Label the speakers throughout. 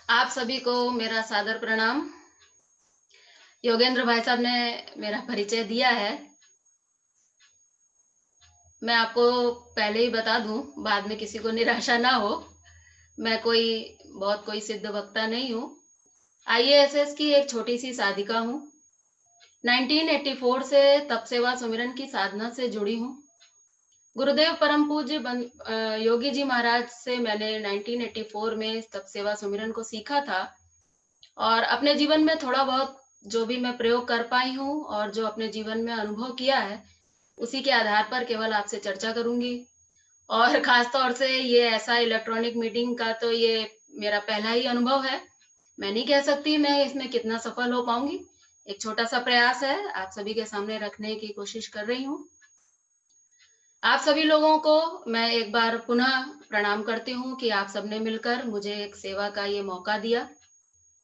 Speaker 1: आप सभी को मेरा सादर प्रणाम। योगेंद्र भाई साहब ने मेरा परिचय दिया है। मैं आपको पहले ही बता दूं, बाद में किसी को निराशा ना हो। मैं कोई सिद्ध वक्ता नहीं हूँ। आईएएसएस की एक छोटी सी साधिका हूँ। 1984 से तप सेवा सुमिरन की साधना से जुड़ी हूँ। गुरुदेव परम पूज्य योगी जी महाराज से मैंने 1984 में तप सेवा सुमिरन को सीखा था और अपने जीवन में थोड़ा बहुत जो भी मैं प्रयोग कर पाई हूँ और जो अपने जीवन में अनुभव किया है, उसी के आधार पर केवल आपसे चर्चा करूंगी। और खास तौर से ये ऐसा इलेक्ट्रॉनिक मीटिंग का तो ये मेरा पहला ही अनुभव है। मैं नहीं कह सकती मैं इसमें कितना सफल हो पाऊंगी। एक छोटा सा प्रयास है, आप सभी के सामने रखने की कोशिश कर रही हूँ। आप सभी लोगों को मैं एक बार पुनः प्रणाम करती हूँ कि आप सबने मिलकर मुझे एक सेवा का ये मौका दिया,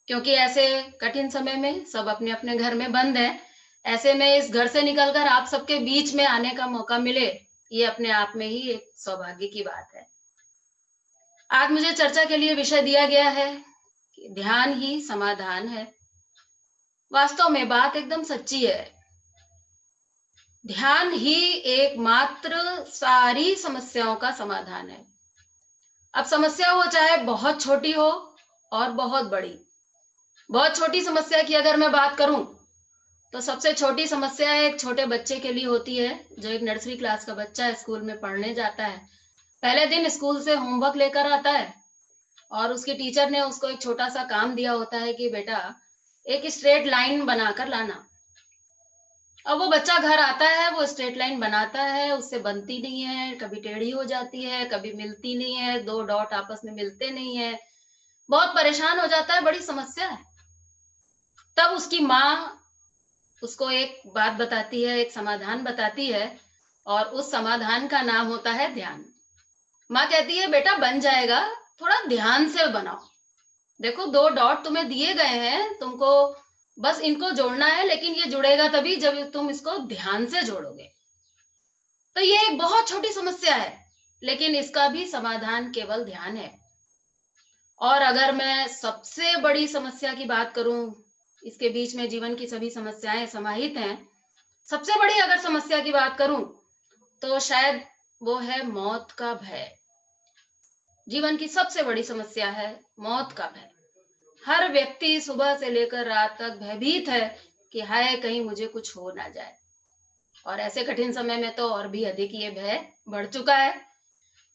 Speaker 1: क्योंकि ऐसे कठिन समय में सब अपने अपने घर में बंद हैं। ऐसे में इस घर से निकलकर आप सबके बीच में आने का मौका मिले, ये अपने आप में ही एक सौभाग्य की बात है। आज मुझे चर्चा के लिए विषय दिया गया है कि ध्यान ही समाधान है। वास्तव में बात एकदम सच्ची है। ध्यान ही एकमात्र सारी समस्याओं का समाधान है। अब समस्या हो चाहे बहुत छोटी हो और बहुत बड़ी। बहुत छोटी समस्या की अगर मैं बात करूं तो सबसे छोटी समस्या एक छोटे बच्चे के लिए होती है, जो एक नर्सरी क्लास का बच्चा स्कूल में पढ़ने जाता है। पहले दिन स्कूल से होमवर्क लेकर आता है और उसकी टीचर ने उसको एक छोटा सा काम दिया होता है कि बेटा एक स्ट्रेट लाइन बनाकर लाना। अब वो बच्चा घर आता है, वो स्ट्रेट लाइन बनाता है, उससे बनती नहीं है, कभी टेढ़ी हो जाती है, कभी मिलती नहीं है, दो डॉट आपस में मिलते नहीं है। बहुत परेशान हो जाता है, बड़ी समस्या है। तब उसकी माँ उसको एक बात बताती है, एक समाधान बताती है, और उस समाधान का नाम होता है ध्यान। माँ कहती है बेटा बन जाएगा, थोड़ा ध्यान से बनाओ। देखो दो डॉट तुम्हें दिए गए हैं, तुमको बस इनको जोड़ना है, लेकिन ये जुड़ेगा तभी जब तुम इसको ध्यान से जोड़ोगे। तो ये एक बहुत छोटी समस्या है, लेकिन इसका भी समाधान केवल ध्यान है। और अगर मैं सबसे बड़ी समस्या की बात करूं, इसके बीच में जीवन की सभी समस्याएं समाहित हैं। सबसे बड़ी अगर समस्या की बात करूं तो शायद वो है मौत का भय। जीवन की सबसे बड़ी समस्या है मौत का भय। हर व्यक्ति सुबह से लेकर रात तक भयभीत है कि हाय कहीं मुझे कुछ हो ना जाए। और ऐसे कठिन समय में तो और भी अधिक ये भय बढ़ चुका है।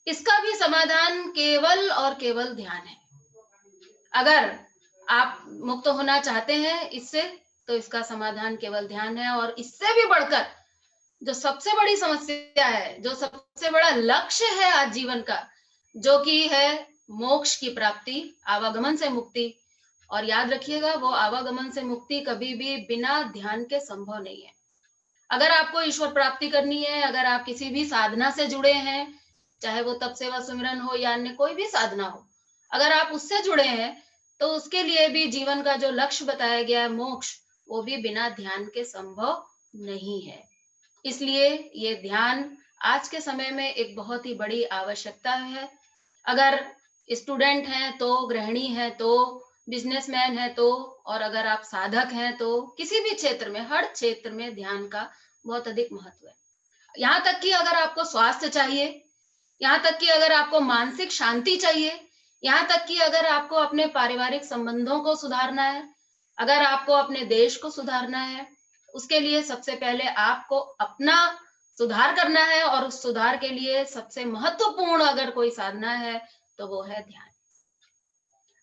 Speaker 1: इसका भी समाधान केवल और केवल ध्यान है। अगर आप मुक्त होना चाहते हैं इससे, तो इसका समाधान केवल ध्यान है। और इससे भी बढ़कर जो सबसे बड़ी समस्या है, जो सबसे बड़ा लक्ष्य है आज जीवन का, जो कि है मोक्ष की प्राप्ति, आवागमन से मुक्ति। और याद रखिएगा, वो आवागमन से मुक्ति कभी भी बिना ध्यान के संभव नहीं है। अगर आपको ईश्वर प्राप्ति करनी है, अगर आप किसी भी साधना से जुड़े हैं, चाहे वो तप सेवा सुमिरन हो या अन्य कोई भी साधना हो, अगर आप उससे जुड़े हैं तो उसके लिए भी जीवन का जो लक्ष्य बताया गया है मोक्ष, वो भी बिना ध्यान के संभव नहीं है। इसलिए ये ध्यान आज के समय में एक बहुत ही बड़ी आवश्यकता है। अगर स्टूडेंट हैं तो, गृहिणी है तो, बिजनेसमैन है तो, और अगर आप साधक हैं तो, किसी भी क्षेत्र में, हर क्षेत्र में ध्यान का बहुत अधिक महत्व है। यहाँ तक कि अगर आपको स्वास्थ्य चाहिए, यहाँ तक कि अगर आपको मानसिक शांति चाहिए, यहाँ तक कि अगर आपको अपने पारिवारिक संबंधों को सुधारना है, अगर आपको अपने देश को सुधारना है, उसके लिए सबसे पहले आपको अपना सुधार करना है। और उस सुधार के लिए सबसे महत्वपूर्ण अगर कोई साधना है तो वो है ध्यान।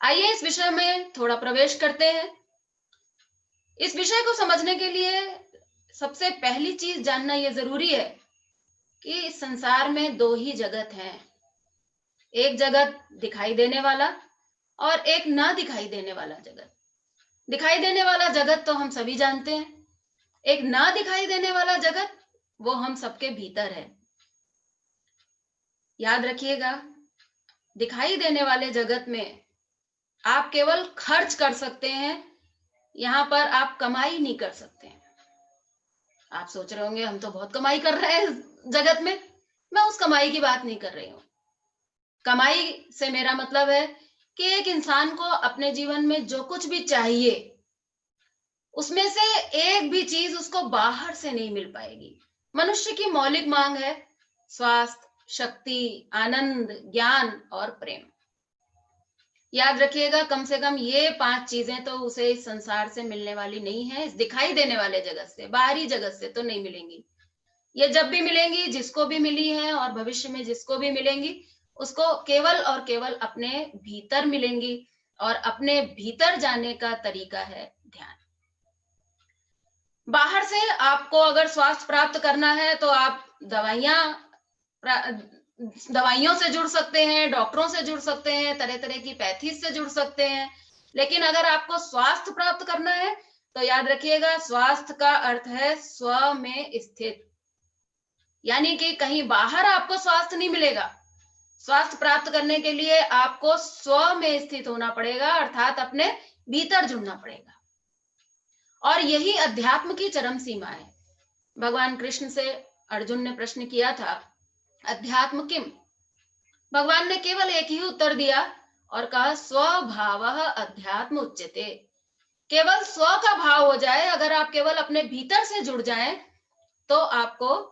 Speaker 1: आइए इस विषय में थोड़ा प्रवेश करते हैं। इस विषय को समझने के लिए सबसे पहली चीज जानना यह जरूरी है कि इस संसार में दो ही जगत हैं। एक जगत दिखाई देने वाला और एक ना दिखाई देने वाला जगत। दिखाई देने वाला जगत तो हम सभी जानते हैं। एक ना दिखाई देने वाला जगत, वो हम सबके भीतर है। याद रखिएगा, दिखाई देने वाले जगत में आप केवल खर्च कर सकते हैं, यहां पर आप कमाई नहीं कर सकते हैं। आप सोच रहे होंगे हम तो बहुत कमाई कर रहे हैं जगत में। मैं उस कमाई की बात नहीं कर रही हूं। कमाई से मेरा मतलब है कि एक इंसान को अपने जीवन में जो कुछ भी चाहिए, उसमें से एक भी चीज उसको बाहर से नहीं मिल पाएगी। मनुष्य की मौलिक मांग है स्वास्थ्य, शक्ति, आनंद, ज्ञान और प्रेम। याद रखिएगा, कम से कम ये 5 चीजें तो उसे इस संसार से मिलने वाली नहीं है, इस दिखाई देने वाले जगत से, बाहरी जगत से तो नहीं मिलेंगी। ये जब भी मिलेंगी, जिसको भी मिली है और भविष्य में जिसको भी मिलेंगी, उसको केवल और केवल अपने भीतर मिलेंगी। और अपने भीतर जाने का तरीका है ध्यान। बाहर से आपको अगर स्वास्थ्य प्राप्त करना है तो आप दवाइयों से जुड़ सकते हैं, डॉक्टरों से जुड़ सकते हैं, तरह तरह की पैथीज से जुड़ सकते हैं। लेकिन अगर आपको स्वास्थ्य प्राप्त करना है तो याद रखिएगा, स्वास्थ्य का अर्थ है स्व में स्थित, यानी कि कहीं बाहर आपको स्वास्थ्य नहीं मिलेगा। स्वास्थ्य प्राप्त करने के लिए आपको स्व में स्थित होना पड़ेगा, अर्थात अपने भीतर जुड़ना पड़ेगा। और यही अध्यात्म की चरम सीमा है। भगवान कृष्ण से अर्जुन ने प्रश्न किया था, अध्यात्म किम? भगवान ने केवल एक ही उत्तर दिया और कहा, स्वभावः अध्यात्म उच्यते। केवल स्व का भाव हो जाए, अगर आप केवल अपने भीतर से जुड़ जाएं, तो आपको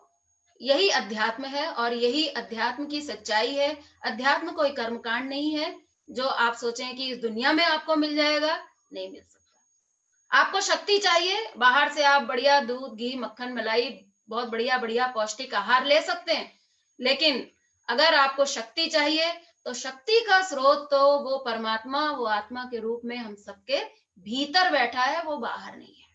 Speaker 1: यही अध्यात्म है और यही अध्यात्म की सच्चाई है। अध्यात्म कोई कर्मकांड नहीं है जो आप सोचें कि इस दुनिया में आपको मिल जाएगा, नहीं मिल सकता। आपको शक्ति चाहिए, बाहर से आप बढ़िया दूध, घी, मक्खन, मलाई, बहुत बढ़िया बढ़िया पौष्टिक आहार ले सकते हैं। लेकिन अगर आपको शक्ति चाहिए तो शक्ति का स्रोत तो वो परमात्मा, वो आत्मा के रूप में हम सबके भीतर बैठा है, वो बाहर नहीं है।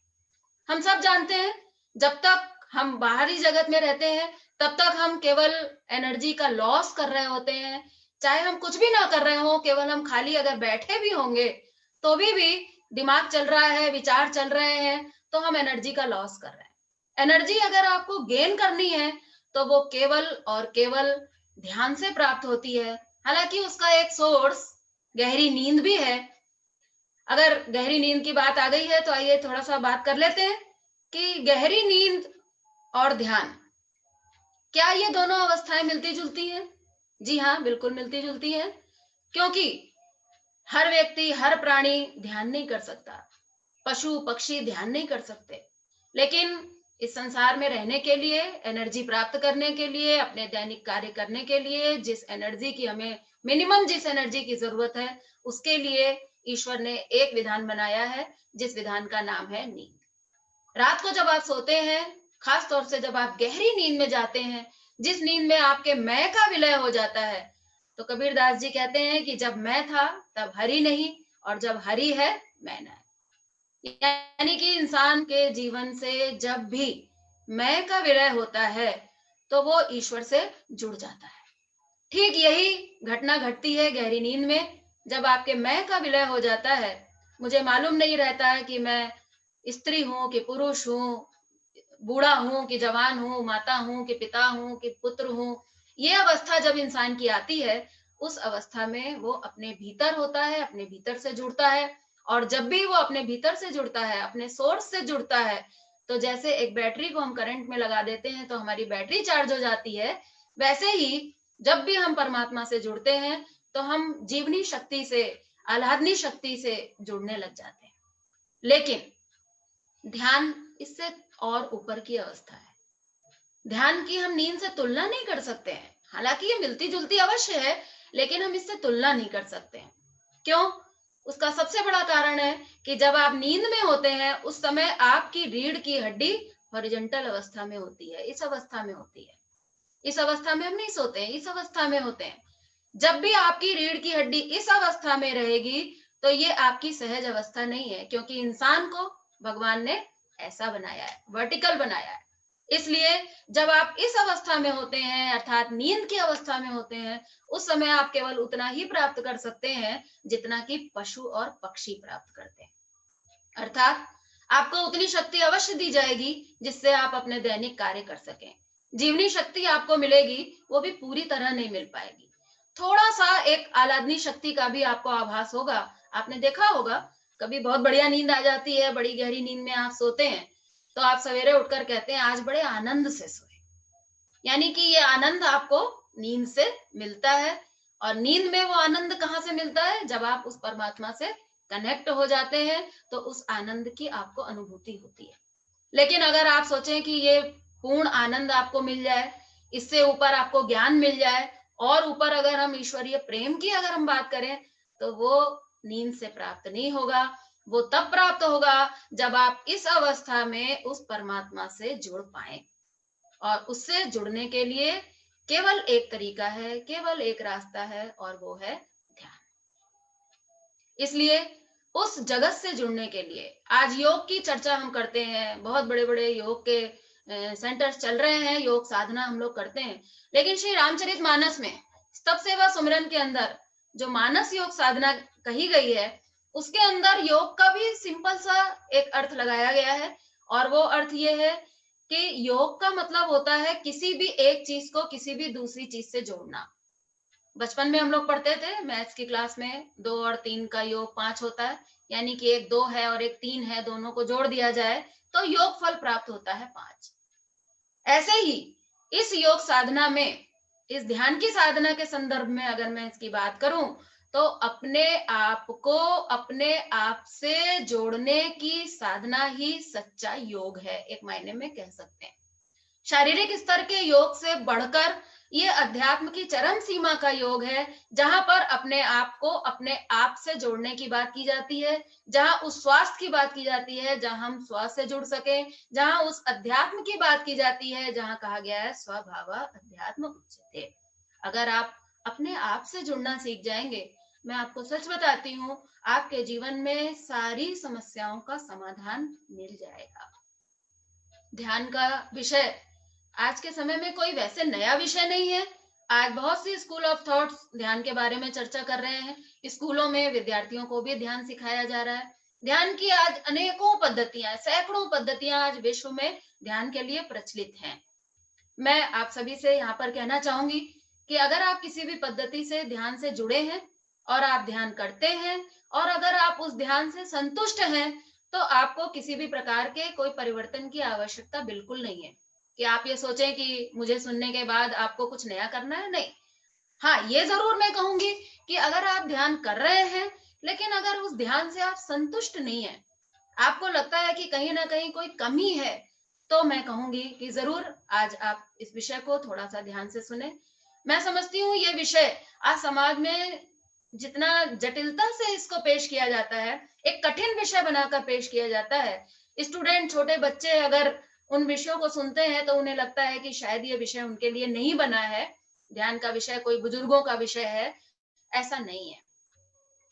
Speaker 1: हम सब जानते हैं, जब तक हम बाहरी जगत में रहते हैं तब तक हम केवल एनर्जी का लॉस कर रहे होते हैं। चाहे हम कुछ भी ना कर रहे हो, केवल हम खाली अगर बैठे भी होंगे तो भी दिमाग चल रहा है, विचार चल रहे हैं, तो हम एनर्जी का लॉस कर रहे हैं। एनर्जी अगर आपको गेन करनी है तो वो केवल और केवल ध्यान से प्राप्त होती है। हालांकि उसका एक सोर्स गहरी नींद भी है। अगर गहरी नींद की बात आ गई है तो आइए थोड़ा सा बात कर लेते हैं कि गहरी नींद और ध्यान, क्या ये दोनों अवस्थाएं मिलती जुलती हैं? जी हाँ, बिल्कुल मिलती जुलती हैं। क्योंकि हर व्यक्ति, हर प्राणी ध्यान नहीं कर सकता, पशु पक्षी ध्यान नहीं कर सकते। लेकिन इस संसार में रहने के लिए, एनर्जी प्राप्त करने के लिए, अपने दैनिक कार्य करने के लिए, जिस एनर्जी की हमें मिनिमम जिस एनर्जी की जरूरत है, उसके लिए ईश्वर ने एक विधान बनाया है, जिस विधान का नाम है नींद। रात को जब आप सोते हैं, खास तौर से जब आप गहरी नींद में जाते हैं, जिस नींद में आपके मैं का विलय हो जाता है, तो कबीरदास जी कहते हैं कि जब मैं था तब हरि नहीं, और जब हरि है मैं न। यानी कि इंसान के जीवन से जब भी मैं का विलय होता है तो वो ईश्वर से जुड़ जाता है। ठीक यही घटना घटती है गहरी नींद में। जब आपके मैं का विलय हो जाता है, मुझे मालूम नहीं रहता है कि मैं स्त्री हूं कि पुरुष हूं, बूढ़ा हूं कि जवान हूं, माता हूं कि पिता हूं कि पुत्र हूं। ये अवस्था जब इंसान की आती है, उस अवस्था में वो अपने भीतर होता है, अपने भीतर से जुड़ता है। और जब भी वो अपने भीतर से जुड़ता है, अपने सोर्स से जुड़ता है, तो जैसे एक बैटरी को हम करंट में लगा देते हैं तो हमारी बैटरी चार्ज हो जाती है, वैसे ही जब भी हम परमात्मा से जुड़ते हैं तो हम जीवनी शक्ति से, आह्लादनी शक्ति से जुड़ने लग जाते हैं। लेकिन ध्यान इससे और ऊपर की अवस्था है। ध्यान की हम नींद से तुलना नहीं कर सकते हैं। हालांकि ये मिलती जुलती अवश्य है, लेकिन हम इससे तुलना नहीं कर सकते हैं। क्यों? उसका सबसे बड़ा कारण है कि जब आप नींद में होते हैं, उस समय आपकी रीढ़ की हड्डी हॉरिजॉन्टल अवस्था में होती है, इस अवस्था में होती है। इस अवस्था में हम नहीं सोते हैं, इस अवस्था में होते हैं। जब भी आपकी रीढ़ की हड्डी इस अवस्था में रहेगी तो ये आपकी सहज अवस्था नहीं है, क्योंकि इंसान को भगवान ने ऐसा बनाया है, वर्टिकल बनाया है। इसलिए जब आप इस अवस्था में होते हैं, अर्थात नींद की अवस्था में होते हैं, उस समय आप केवल उतना ही प्राप्त कर सकते हैं जितना कि पशु और पक्षी प्राप्त करते हैं। अर्थात आपको उतनी शक्ति अवश्य दी जाएगी जिससे आप अपने दैनिक कार्य कर सकें। जीवनी शक्ति आपको मिलेगी, वो भी पूरी तरह नहीं मिल पाएगी। थोड़ा सा एक आह्लादनी शक्ति का भी आपको आभास होगा। आपने देखा होगा, कभी बहुत बढ़िया नींद आ जाती है, बड़ी गहरी नींद में आप सोते हैं, तो आप सवेरे उठकर कहते हैं आज बड़े आनंद से सोए। यानी कि ये आनंद आपको नींद से मिलता है। और नींद में वो आनंद कहाँ से मिलता है? जब आप उस परमात्मा से कनेक्ट हो जाते हैं तो उस आनंद की आपको अनुभूति होती है। लेकिन अगर आप सोचें कि ये पूर्ण आनंद आपको मिल जाए, इससे ऊपर आपको ज्ञान मिल जाए, और ऊपर अगर हम ईश्वरीय प्रेम की अगर हम बात करें, तो वो नींद से प्राप्त नहीं होगा। वो तब प्राप्त होगा जब आप इस अवस्था में उस परमात्मा से जुड़ पाए। और उससे जुड़ने के लिए केवल एक तरीका है, केवल एक रास्ता है, और वो है ध्यान। इसलिए उस जगत से जुड़ने के लिए आज योग की चर्चा हम करते हैं, बहुत बड़े बड़े योग के सेंटर्स चल रहे हैं, योग साधना हम लोग करते हैं। लेकिन श्री रामचरितमानस में स्तव सेवा सुमिरन के अंदर जो मानस योग साधना कही गई है, उसके अंदर योग का भी सिंपल सा एक अर्थ लगाया गया है। और वो अर्थ ये है कि योग का मतलब होता है किसी भी एक चीज को किसी भी दूसरी चीज से जोड़ना। बचपन में हम लोग पढ़ते थे मैथ्स की क्लास में, 2 और 3 का योग 5 होता है, यानी कि एक 2 है और एक 3 है, दोनों को जोड़ दिया जाए तो योग फल प्राप्त होता है 5। ऐसे ही इस योग साधना में, इस ध्यान की साधना के संदर्भ में अगर मैं इसकी बात करूं, तो अपने आप को अपने आप से जोड़ने की साधना ही सच्चा योग है, एक मायने में कह सकते हैं। शारीरिक स्तर के योग से बढ़कर ये अध्यात्म की चरम सीमा का योग है, जहां पर अपने आप को अपने आप से जोड़ने की बात की जाती है, जहां उस स्वास्थ्य की बात की जाती है जहां हम स्वास्थ्य से जुड़ सके, जहां उस अध्यात्म की बात की जाती है जहां कहा गया है स्वभाव अध्यात्म उच्यते। अगर आप अपने आप से जुड़ना सीख जाएंगे, मैं आपको सच बताती हूँ, आपके जीवन में सारी समस्याओं का समाधान मिल जाएगा। ध्यान का विषय आज के समय में कोई वैसे नया विषय नहीं है। आज बहुत सी स्कूल ऑफ थॉट्स ध्यान के बारे में चर्चा कर रहे हैं। स्कूलों में विद्यार्थियों को भी ध्यान सिखाया जा रहा है। ध्यान की आज अनेकों पद्धतियां, सैकड़ों पद्धतियां आज विश्व में ध्यान के लिए प्रचलित हैं। मैं आप सभी से यहाँ पर कहना चाहूंगी कि अगर आप किसी भी पद्धति से ध्यान से जुड़े हैं और आप ध्यान करते हैं और अगर आप उस ध्यान से संतुष्ट हैं, तो आपको किसी भी प्रकार के कोई परिवर्तन की आवश्यकता बिल्कुल नहीं है कि आप ये सोचें कि मुझे सुनने के बाद आपको कुछ नया करना है। नहीं। हाँ, ये जरूर मैं कहूंगी कि अगर आप ध्यान कर रहे हैं लेकिन अगर उस ध्यान से आप संतुष्ट नहीं है, आपको लगता है कि कहीं ना कहीं कोई कमी है, तो मैं कहूंगी कि जरूर आज आप इस विषय को थोड़ा सा ध्यान से सुने। मैं समझती हूँ ये विषय आज समाज में जितना जटिलता से इसको पेश किया जाता है, एक कठिन विषय बनाकर पेश किया जाता है। स्टूडेंट, छोटे बच्चे अगर उन विषयों को सुनते हैं तो उन्हें लगता है कि शायद ये विषय उनके लिए नहीं बना है, ध्यान का विषय कोई बुजुर्गों का विषय है। ऐसा नहीं है,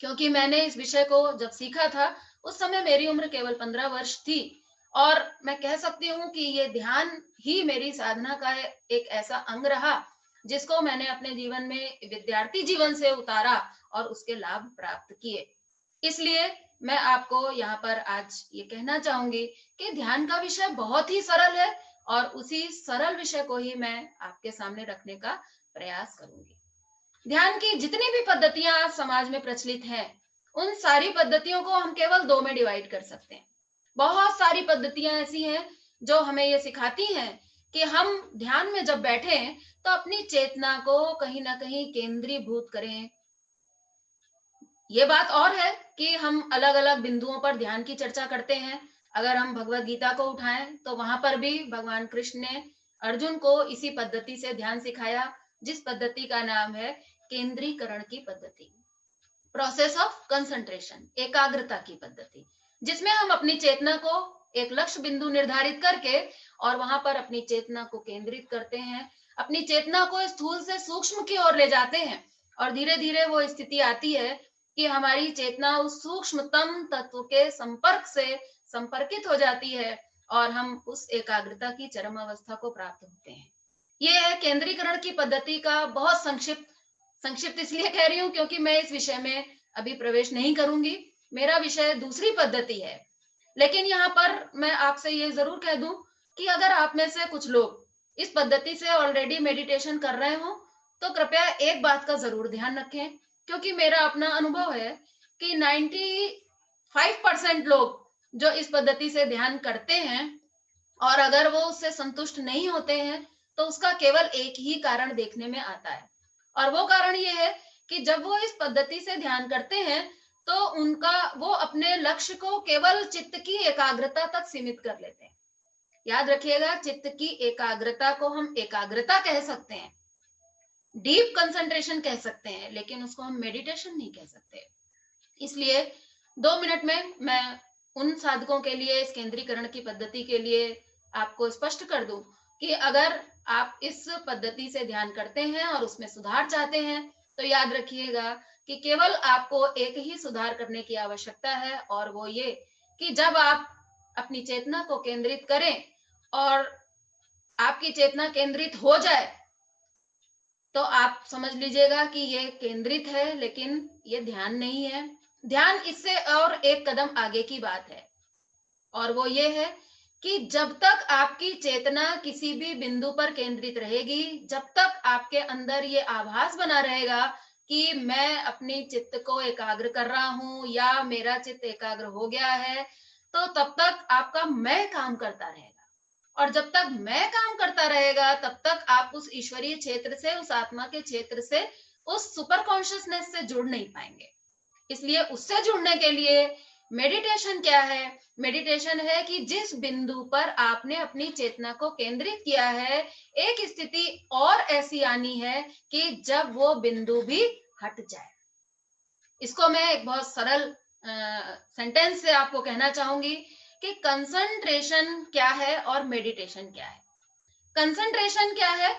Speaker 1: क्योंकि मैंने इस विषय को जब सीखा था उस समय मेरी उम्र केवल 15 वर्ष थी, और मैं कह सकती हूँ कि ये ध्यान ही मेरी साधना का एक ऐसा अंग रहा जिसको मैंने अपने जीवन में विद्यार्थी जीवन से उतारा और उसके लाभ प्राप्त किए। इसलिए मैं आपको यहाँ पर आज ये कहना चाहूंगी कि ध्यान का विषय बहुत ही सरल है और उसी सरल विषय को ही मैं आपके सामने रखने का प्रयास करूंगी। ध्यान की जितनी भी पद्धतियां आज समाज में प्रचलित हैं, उन सारी पद्धतियों को हम केवल 2 में डिवाइड कर सकते हैं। बहुत सारी पद्धतियां ऐसी हैं जो हमें ये सिखाती हैं कि हम ध्यान में जब बैठे तो अपनी चेतना को कहीं ना कहीं केंद्रीभूत करें। ये बात और है कि हम अलग अलग बिंदुओं पर ध्यान की चर्चा करते हैं। अगर हम भगवत गीता को उठाएं तो वहां पर भी भगवान कृष्ण ने अर्जुन को इसी पद्धति से ध्यान सिखाया, जिस पद्धति का नाम है केंद्रीकरण की पद्धति, प्रोसेस ऑफ कंसंट्रेशन, एकाग्रता की पद्धति, जिसमें हम अपनी चेतना को एक लक्ष्य बिंदु निर्धारित करके और वहां पर अपनी चेतना को केंद्रित करते हैं, अपनी चेतना को स्थूल से सूक्ष्म की ओर ले जाते हैं, और धीरे धीरे वो स्थिति आती है कि हमारी चेतना उस सूक्ष्मतम तत्व के संपर्क से संपर्कित हो जाती है और हम उस एकाग्रता की चरम अवस्था को प्राप्त होते हैं। ये है केंद्रीकरण की पद्धति का बहुत संक्षिप्त इसलिए कह रही हूं क्योंकि मैं इस विषय में अभी प्रवेश नहीं करूंगी, मेरा विषय दूसरी पद्धति है। लेकिन यहाँ पर मैं आपसे ये जरूर कह दूं कि अगर आप में से कुछ लोग इस पद्धति से ऑलरेडी मेडिटेशन कर रहे हो तो कृपया एक बात का जरूर ध्यान रखें, क्योंकि मेरा अपना अनुभव है कि 95% लोग जो इस पद्धति से ध्यान करते हैं और अगर वो उससे संतुष्ट नहीं होते हैं तो उसका केवल एक ही कारण देखने में आता है, और वो कारण ये है कि जब वो इस पद्धति से ध्यान करते हैं तो वो अपने लक्ष्य को केवल चित्त की एकाग्रता तक सीमित कर लेते हैं। याद रखिएगा, चित्त की एकाग्रता को हम एकाग्रता कह सकते हैं, डीप कंसंट्रेशन कह सकते हैं, लेकिन उसको हम मेडिटेशन नहीं कह सकते। इसलिए 2 मिनट में मैं उन साधकों के लिए, इस केंद्रीकरण की पद्धति के लिए आपको स्पष्ट कर दूं कि अगर आप इस पद्धति से ध्यान करते हैं और उसमें सुधार चाहते हैं तो याद रखिएगा कि केवल आपको एक ही सुधार करने की आवश्यकता है, और वो ये कि जब आप अपनी चेतना को केंद्रित करें और आपकी चेतना केंद्रित हो जाए तो आप समझ लीजिएगा कि ये केंद्रित है, लेकिन ये ध्यान नहीं है। ध्यान इससे और एक कदम आगे की बात है, और वो ये है कि जब तक आपकी चेतना किसी भी बिंदु पर केंद्रित रहेगी, जब तक आपके अंदर ये आभास बना रहेगा कि मैं अपनी चित्त को एकाग्र कर रहा हूं या मेरा चित्त एकाग्र हो गया है, तो तब तक आपका मैं काम करता रहेगा। और जब तक मैं काम करता रहेगा तब तक आप उस ईश्वरीय क्षेत्र से, उस आत्मा के क्षेत्र से, उस सुपर कॉन्शियसनेस से जुड़ नहीं पाएंगे। इसलिए उससे जुड़ने के लिए मेडिटेशन क्या है? मेडिटेशन है कि जिस बिंदु पर आपने अपनी चेतना को केंद्रित किया है, एक स्थिति और ऐसी आनी है कि जब वो बिंदु भी हट जाए। इसको मैं एक बहुत सरल सेंटेंस से आपको कहना चाहूंगी कि कंसंट्रेशन क्या है और मेडिटेशन क्या है। कंसंट्रेशन क्या है?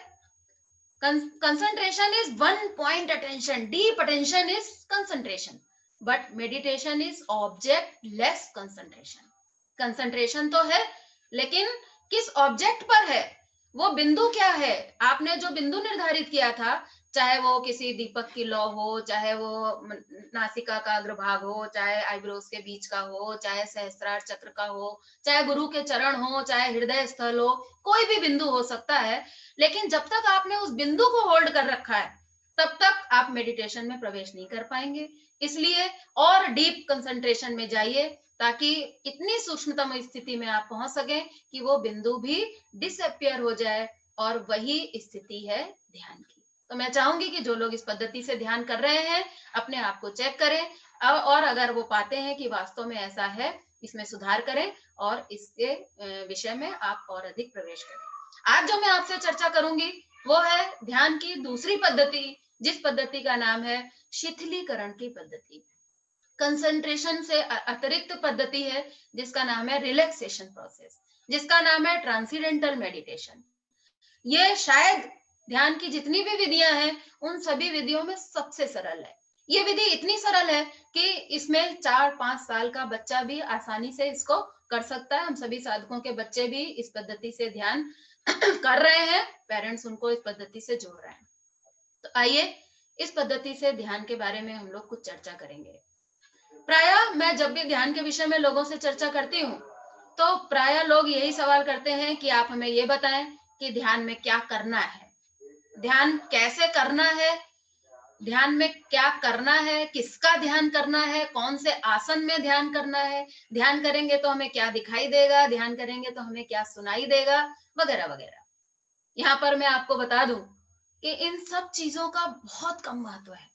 Speaker 1: concentration is one point attention, deep attention is concentration, but meditation is object less concentration. concentration तो है, लेकिन किस ऑब्जेक्ट पर है, वो बिंदु क्या है? आपने जो बिंदु निर्धारित किया था, चाहे वो किसी दीपक की लौ हो, चाहे वो नासिका का अग्रभाग हो, चाहे आईब्रोज के बीच का हो, चाहे सहस्त्रार चक्र का हो, चाहे गुरु के चरण हो, चाहे हृदय स्थल हो, कोई भी बिंदु हो सकता है। लेकिन जब तक आपने उस बिंदु को होल्ड कर रखा है तब तक आप मेडिटेशन में प्रवेश नहीं कर पाएंगे। इसलिए और डीप कंसंट्रेशन में जाइए ताकि इतनी सूक्ष्मतम स्थिति में आप पहुंच सकें कि वो बिंदु भी डिसअपियर हो जाए, और वही स्थिति है ध्यान की। तो मैं चाहूंगी कि जो लोग इस पद्धति से ध्यान कर रहे हैं अपने आप को चेक करें, और अगर वो पाते हैं कि वास्तव में ऐसा है, इसमें सुधार करें और इसके विषय में आप और अधिक प्रवेश करें। आज जो मैं आपसे चर्चा करूंगी वो है ध्यान की दूसरी पद्धति, जिस पद्धति का नाम है शिथिलीकरण की पद्धति। कंसंट्रेशन से अतिरिक्त पद्धति है जिसका नाम है रिलैक्सेशन प्रोसेस, जिसका नाम है ट्रांसेंडेंटल मेडिटेशन। ये शायद ध्यान की जितनी भी विधियां हैं उन सभी विधियों में सबसे सरल है। ये विधि इतनी सरल है कि इसमें 4-5 साल का बच्चा भी आसानी से इसको कर सकता है। हम सभी साधकों के बच्चे भी इस पद्धति से ध्यान कर रहे हैं, पेरेंट्स उनको इस पद्धति से जोड़ रहे हैं। तो आइए इस पद्धति से ध्यान के बारे में हम लोग कुछ चर्चा करेंगे। प्रायः मैं जब भी ध्यान के विषय में लोगों से चर्चा करती हूँ तो प्रायः लोग यही सवाल करते हैं कि आप हमें ये बताएं कि ध्यान में क्या करना है, ध्यान कैसे करना है, ध्यान में क्या करना है, किसका ध्यान करना है, कौन से आसन में ध्यान करना है, ध्यान करेंगे तो हमें क्या दिखाई देगा, ध्यान करेंगे तो हमें क्या सुनाई देगा, वगैरह वगैरह। यहाँ पर मैं आपको बता दूं कि इन सब चीजों का बहुत कम महत्व है,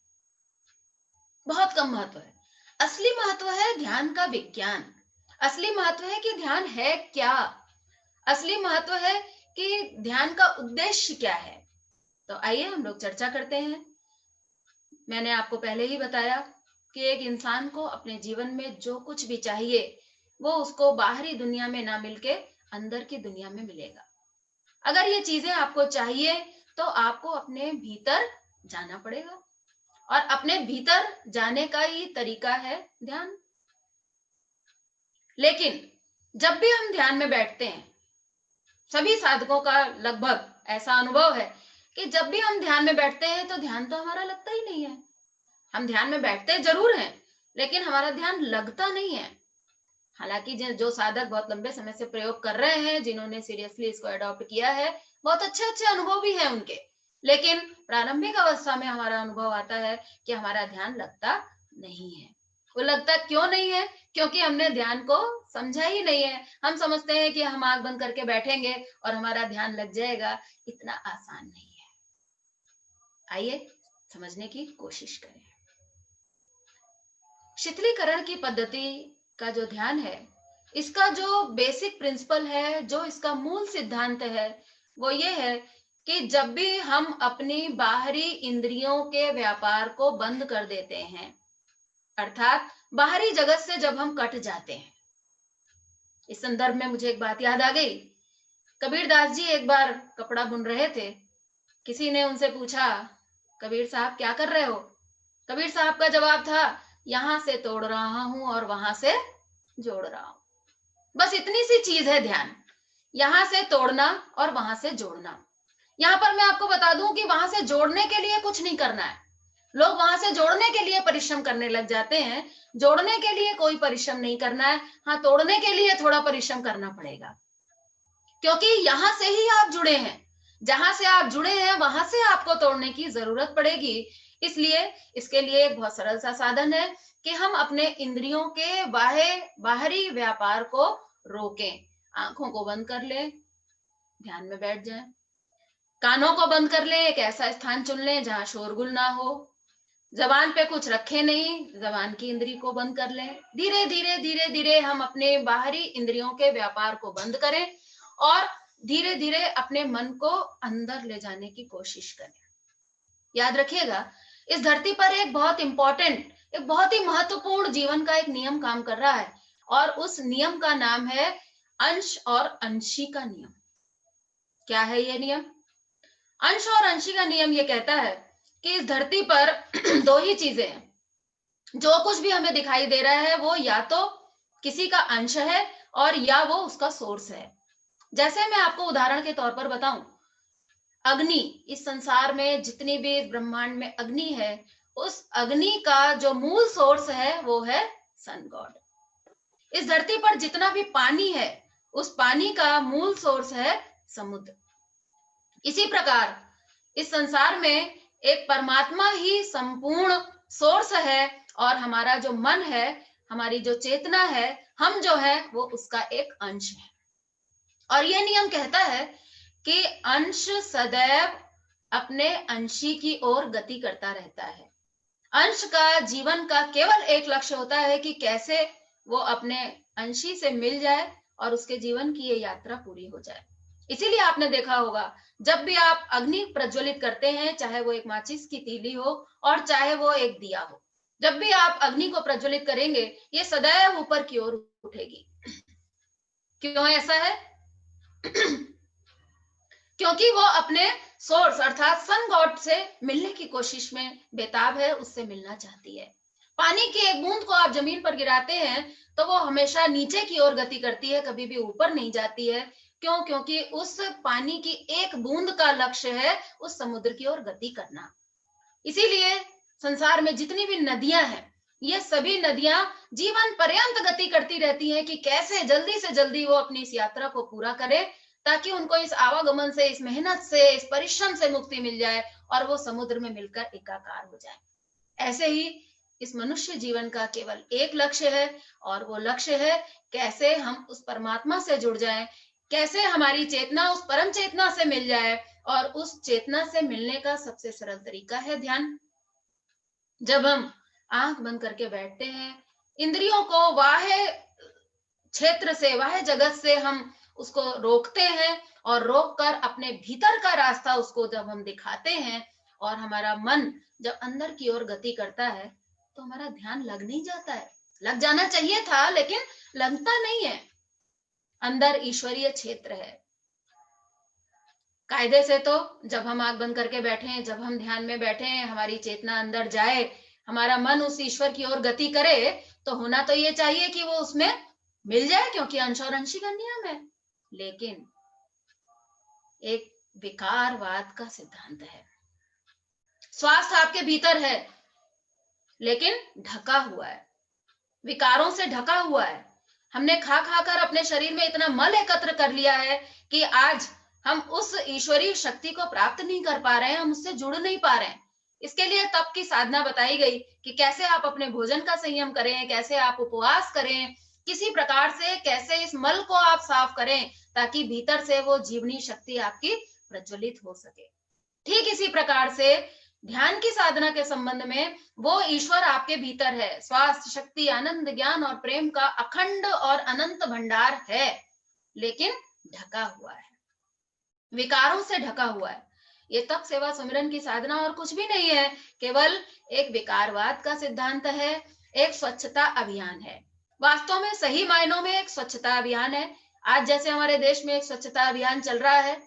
Speaker 1: बहुत कम महत्व है। असली महत्व है ध्यान का विज्ञान। असली महत्व है कि ध्यान है क्या। असली महत्व है कि ध्यान का उद्देश्य क्या है। तो आइए हम लोग चर्चा करते हैं। मैंने आपको पहले ही बताया कि एक इंसान को अपने जीवन में जो कुछ भी चाहिए वो उसको बाहरी दुनिया में ना मिलके अंदर की दुनिया में मिलेगा। अगर ये चीजें आपको चाहिए तो आपको अपने भीतर जाना पड़ेगा, और अपने भीतर जाने का ही तरीका है ध्यान। लेकिन जब भी हम ध्यान में बैठते हैं, सभी साधकों का लगभग ऐसा अनुभव है कि जब भी हम ध्यान में बैठते हैं तो ध्यान तो हमारा लगता ही नहीं है। हम ध्यान में बैठते जरूर हैं लेकिन हमारा ध्यान लगता नहीं है। हालांकि जो साधक बहुत लंबे समय से प्रयोग कर रहे हैं, जिन्होंने सीरियसली इसको अडॉप्ट किया है, बहुत अच्छे अच्छे अनुभव भी है उनके, लेकिन प्रारंभिक अवस्था में हमारा अनुभव आता है कि हमारा ध्यान लगता नहीं है। वो लगता क्यों नहीं है? क्योंकि हमने ध्यान को समझा ही नहीं है। हम समझते हैं कि हम आंख बंद करके बैठेंगे और हमारा ध्यान लग जाएगा। इतना आसान नहीं है। आइए समझने की कोशिश करें। शिथिलीकरण की पद्धति का जो ध्यान है, इसका जो बेसिक प्रिंसिपल है, जो इसका मूल सिद्धांत है, वो ये है कि जब भी हम अपनी बाहरी इंद्रियों के व्यापार को बंद कर देते हैं, अर्थात बाहरी जगत से जब हम कट जाते हैं। इस संदर्भ में मुझे एक बात याद आ गई। कबीरदास जी एक बार कपड़ा बुन रहे थे। किसी ने उनसे पूछा, कबीर साहब क्या कर रहे हो? कबीर साहब का जवाब था, यहां से तोड़ रहा हूं और वहां से जोड़ रहा हूं। बस इतनी सी चीज है ध्यान, यहां से तोड़ना और वहां से जोड़ना। यहां पर मैं आपको बता दूं कि वहां से जोड़ने के लिए कुछ नहीं करना है। लोग वहां से जोड़ने के लिए परिश्रम करने लग जाते हैं। जोड़ने के लिए कोई परिश्रम नहीं करना है। हाँ, तोड़ने के लिए थोड़ा परिश्रम करना पड़ेगा, क्योंकि यहां से ही आप जुड़े हैं। जहां से आप जुड़े हैं वहां से आपको तोड़ने की जरूरत पड़ेगी। इसलिए इसके लिए एक बहुत सरल सा साधन है कि हम अपने इंद्रियों के बाहरी व्यापार को रोकें। आंखों को बंद कर लें, ध्यान में बैठ जाएं। कानों को बंद कर लें, एक ऐसा स्थान चुन लें जहां शोरगुल ना हो। जबान पे कुछ रखे नहीं, जबान की इंद्री को बंद कर लें। धीरे धीरे धीरे धीरे हम अपने बाहरी इंद्रियों के व्यापार को बंद करें और धीरे धीरे अपने मन को अंदर ले जाने की कोशिश करें। याद रखिएगा, इस धरती पर एक बहुत ही महत्वपूर्ण जीवन का एक नियम काम कर रहा है, और उस नियम का नाम है अंश और अंशी का नियम। क्या है ये नियम? अंश और अंशी का नियम ये कहता है कि इस धरती पर दो ही चीजें हैं। जो कुछ भी हमें दिखाई दे रहा है वो या तो किसी का अंश है और या वो उसका सोर्स है। जैसे मैं आपको उदाहरण के तौर पर बताऊं, अग्नि, इस संसार में जितनी भी इस ब्रह्मांड में अग्नि है, उस अग्नि का जो मूल सोर्स है वो है सन गॉड। इस धरती पर जितना भी पानी है, उस पानी का मूल सोर्स है समुद्र। इसी प्रकार इस संसार में एक परमात्मा ही संपूर्ण सोर्स है, और हमारा जो मन है, हमारी जो चेतना है, हम जो है वो उसका एक अंश है। और यह नियम कहता है कि अंश सदैव अपने अंशी की ओर गति करता रहता है। अंश का जीवन का केवल एक लक्ष्य होता है कि कैसे वो अपने अंशी से मिल जाए और उसके जीवन की ये यात्रा पूरी हो जाए। इसीलिए आपने देखा होगा, जब भी आप अग्नि प्रज्वलित करते हैं, चाहे वो एक माचिस की तीली हो और चाहे वो एक दिया हो, जब भी आप अग्नि को प्रज्वलित करेंगे, ये सदैव ऊपर की ओर उठेगी। क्यों ऐसा है? क्योंकि वो अपने सोर्स अर्थात सन गॉड से मिलने की कोशिश में बेताब है, उससे मिलना चाहती है। पानी की एक बूंद को आप जमीन पर गिराते हैं तो वो हमेशा नीचे की ओर गति करती है, कभी भी ऊपर नहीं जाती है। क्यों? क्योंकि उस पानी की एक बूंद का लक्ष्य है उस समुद्र की ओर गति करना। इसीलिए संसार में जितनी भी नदियां हैं, ये सभी नदियां जीवन पर्यंत गति करती रहती हैं कि कैसे जल्दी से जल्दी वो अपनी इस यात्रा को पूरा करे, ताकि उनको इस आवागमन से, इस मेहनत से, इस परिश्रम से मुक्ति मिल जाए और वो समुद्र में मिलकर एकाकार हो जाए। ऐसे ही इस मनुष्य जीवन का केवल एक लक्ष्य है, और वो लक्ष्य है कैसे हम उस परमात्मा से जुड़ जाएं, कैसे हमारी चेतना उस परम चेतना से मिल जाए। और उस चेतना से मिलने का सबसे सरल तरीका है ध्यान। जब हम आंख बंद करके बैठते हैं, इंद्रियों को बाह्य क्षेत्र से, बाह्य जगत से हम उसको रोकते हैं, और रोककर अपने भीतर का रास्ता उसको जब हम दिखाते हैं और हमारा मन जब अंदर की ओर गति करता है, तो हमारा ध्यान लग नहीं जाता है। लग जाना चाहिए था, लेकिन लगता नहीं है। अंदर ईश्वरीय क्षेत्र है। कायदे से तो जब हम आंख बंद करके बैठे, जब हम ध्यान में बैठे, हमारी चेतना अंदर जाए, हमारा मन उस ईश्वर की ओर गति करे, तो होना तो ये चाहिए कि वो उसमें मिल जाए, क्योंकि अंश और अंशी का नियम है। लेकिन एक विकारवाद का सिद्धांत है। स्वास्थ्य आपके भीतर है, लेकिन ढका हुआ है, विकारों से ढका हुआ है। हमने खा खाकर अपने शरीर में इतना मल एकत्र कर लिया है कि आज हम उस ईश्वरीय शक्ति को प्राप्त नहीं कर पा रहे हैं, हम उससे जुड़ नहीं पा रहे हैं। इसके लिए तप की साधना बताई गई कि कैसे आप अपने भोजन का संयम करें, कैसे आप उपवास करें, किसी प्रकार से कैसे इस मल को आप साफ करें, ताकि भीतर से वो जीवनी शक्ति आपकी प्रज्वलित हो सके। ठीक इसी प्रकार से ध्यान की साधना के संबंध में वो ईश्वर आपके भीतर है, स्वास्थ्य, शक्ति, आनंद, ज्ञान और प्रेम का अखंड और अनंत भंडार है, लेकिन ढका हुआ है, विकारों से ढका हुआ है। ये तप सेवा सुमिरन की साधना और कुछ भी नहीं है, केवल एक विकारवाद का सिद्धांत है, एक स्वच्छता अभियान है। वास्तव में सही मायनों में एक स्वच्छता अभियान है। आज जैसे हमारे देश में एक स्वच्छता अभियान चल रहा है,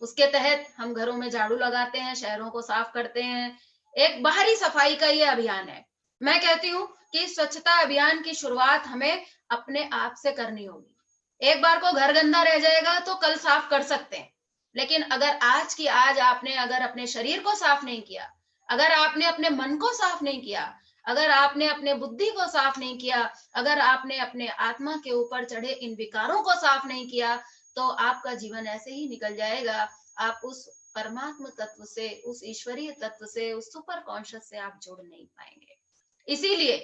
Speaker 1: उसके तहत हम घरों में झाड़ू लगाते हैं, शहरों को साफ करते हैं, एक बाहरी सफाई का ये अभियान है। मैं कहती हूँ कि स्वच्छता अभियान की शुरुआत हमें अपने आप से करनी होगी। एक बार को घर गंदा रह जाएगा तो कल साफ कर सकते हैं, लेकिन अगर आज की आज आपने अगर अपने शरीर को साफ नहीं किया, अगर आपने अपने मन को साफ नहीं किया, अगर आपने अपने बुद्धि को साफ नहीं किया, अगर आपने अपने आत्मा के ऊपर चढ़े इन विकारों को साफ नहीं किया, तो आपका जीवन ऐसे ही निकल जाएगा। आप उस परमात्म तत्व से, उस ईश्वरीय तत्व से, उस सुपर कॉन्शियस से आप जुड़ नहीं पाएंगे। इसीलिए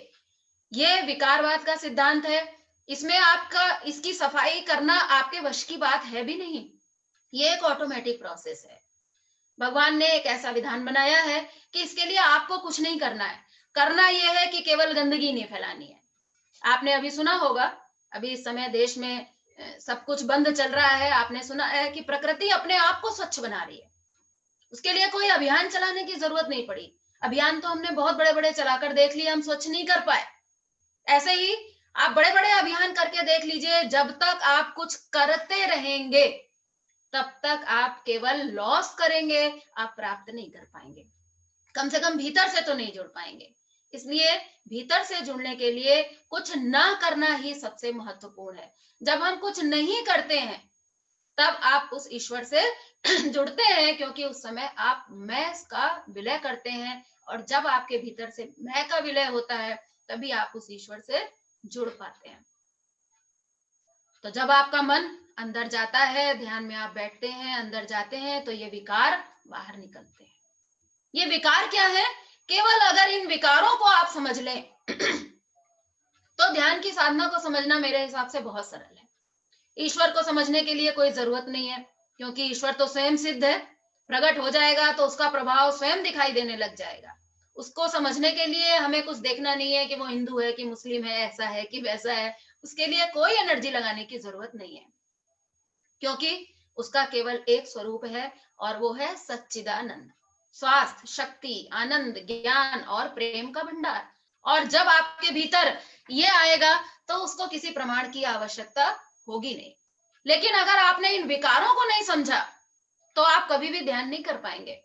Speaker 1: ये विकारवाद का सिद्धांत है, इसमें आपका इसकी सफाई करना आपके वश की बात है भी नहीं, ये एक ऑटोमेटिक प्रोसेस है। भगवान ने एक ऐसा विधान बनाया है कि इसके लिए आपको कुछ नहीं करना है, करना यह है कि केवल गंदगी नहीं फैलानी है। आपने अभी सुना होगा, अभी इस समय देश में सब कुछ बंद चल रहा है, आपने सुना है कि प्रकृति अपने आप को स्वच्छ बना रही है, उसके लिए कोई अभियान चलाने की जरूरत नहीं पड़ी। अभियान तो हमने बहुत बड़े बड़े चलाकर देख लिए, हम स्वच्छ नहीं कर पाए। ऐसे ही आप बड़े बड़े अभियान करके देख लीजिए, जब तक आप कुछ करते रहेंगे तब तक आप केवल लॉस करेंगे, आप प्राप्त नहीं कर पाएंगे, कम से कम भीतर से तो नहीं जुड़ पाएंगे। इसलिए भीतर से जुड़ने के लिए कुछ ना करना ही सबसे महत्वपूर्ण है। जब हम कुछ नहीं करते हैं तब आप उस ईश्वर से जुड़ते हैं, क्योंकि उस समय आप मैं का विलय करते हैं, और जब आपके भीतर से मैं का विलय होता है तभी आप उस ईश्वर से जुड़ पाते हैं। तो जब आपका मन अंदर जाता है, ध्यान में आप बैठते हैं, अंदर जाते हैं, तो ये विकार बाहर निकलते हैं। ये विकार क्या है? केवल अगर इन विकारों को आप समझ लें तो ध्यान की साधना को समझना मेरे हिसाब से बहुत सरल है। ईश्वर को समझने के लिए कोई जरूरत नहीं है, क्योंकि ईश्वर तो स्वयं सिद्ध है, प्रकट हो जाएगा तो उसका प्रभाव स्वयं दिखाई देने लग जाएगा। उसको समझने के लिए हमें कुछ देखना नहीं है कि वो हिंदू है कि मुस्लिम है, ऐसा है कि वैसा है, उसके लिए कोई एनर्जी लगाने की जरूरत नहीं है, क्योंकि उसका केवल एक स्वरूप है, और वो है सच्चिदानंद, स्वास्थ्य, शक्ति, आनंद, ज्ञान और प्रेम का भंडार। और जब आपके भीतर ये आएगा तो उसको किसी प्रमाण की आवश्यकता होगी नहीं। लेकिन अगर आपने इन विकारों को नहीं समझा तो आप कभी भी ध्यान नहीं कर पाएंगे।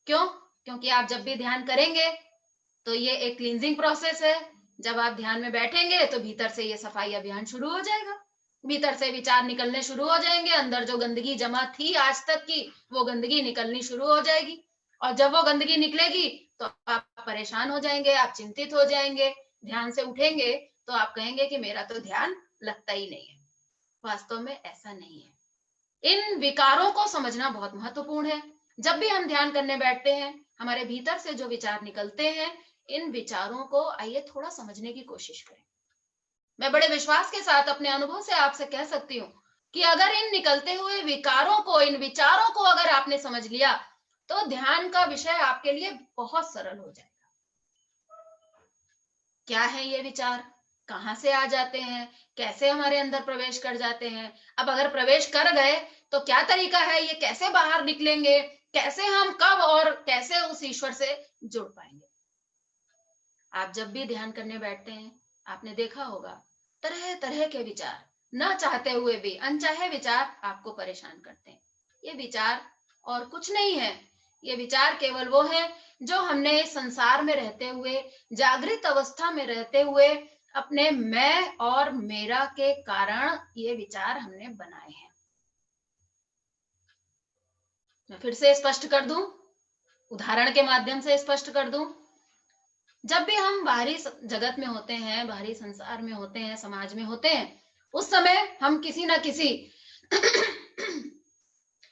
Speaker 1: क्यों? क्योंकि आप जब भी ध्यान करेंगे तो ये एक क्लींजिंग प्रोसेस है। जब आप ध्यान में बैठेंगे तो भीतर से ये सफाई अभियान शुरू हो जाएगा, भीतर से विचार निकलने शुरू हो जाएंगे, अंदर जो गंदगी जमा थी आज तक की वो गंदगी निकलनी शुरू हो जाएगी। और जब वो गंदगी निकलेगी तो आप परेशान हो जाएंगे, आप चिंतित हो जाएंगे, ध्यान से उठेंगे तो आप कहेंगे कि मेरा तो ध्यान लगता ही नहीं है। वास्तव में ऐसा नहीं है। इन विकारों को समझना बहुत महत्वपूर्ण है। जब भी हम ध्यान करने बैठते हैं, हमारे भीतर से जो विचार निकलते हैं, इन विचारों को आइए थोड़ा समझने की कोशिश करें। मैं बड़े विश्वास के साथ अपने अनुभव से आपसे कह सकती हूँ कि अगर इन निकलते हुए विकारों को, इन विचारों को अगर आपने समझ लिया तो ध्यान का विषय आपके लिए बहुत सरल हो जाएगा। क्या है ये विचार, कहां से आ जाते हैं, कैसे हमारे अंदर प्रवेश कर जाते हैं, अब अगर प्रवेश कर गए तो क्या तरीका है, ये कैसे बाहर निकलेंगे, कैसे हम कब और कैसे उस ईश्वर से जुड़ पाएंगे। आप जब भी ध्यान करने बैठते हैं, आपने देखा होगा तरह तरह के विचार, न चाहते हुए भी अनचाहे विचार आपको परेशान करते हैं। ये विचार और कुछ नहीं है, ये विचार केवल वो है जो हमने संसार में रहते हुए, जागृत अवस्था में रहते हुए अपने मैं और मेरा के कारण ये विचार हमने बनाए हैं। मैं फिर से स्पष्ट कर दूं, उदाहरण के माध्यम से स्पष्ट कर दूं। जब भी हम बाहरी जगत में होते हैं, बाहरी संसार में होते हैं, समाज में होते हैं, उस समय हम किसी ना किसी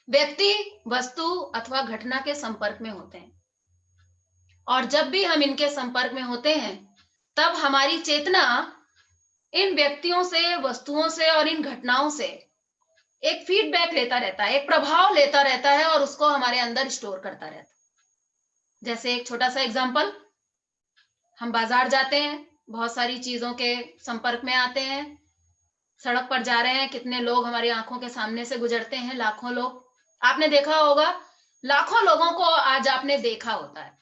Speaker 1: व्यक्ति, वस्तु अथवा घटना के संपर्क में होते हैं, और जब भी हम इनके संपर्क में होते हैं तब हमारी चेतना इन व्यक्तियों से, वस्तुओं से और इन घटनाओं से एक फीडबैक लेता रहता है, एक प्रभाव लेता रहता है और उसको हमारे अंदर स्टोर करता रहता है। जैसे एक छोटा सा एग्जाम्पल, हम बाजार जाते हैं, बहुत सारी चीजों के संपर्क में आते हैं, सड़क पर जा रहे हैं, कितने लोग हमारी आंखों के सामने से गुजरते हैं, लाखों लोग। आपने देखा होगा, लाखों लोगों को आज आपने देखा होता है,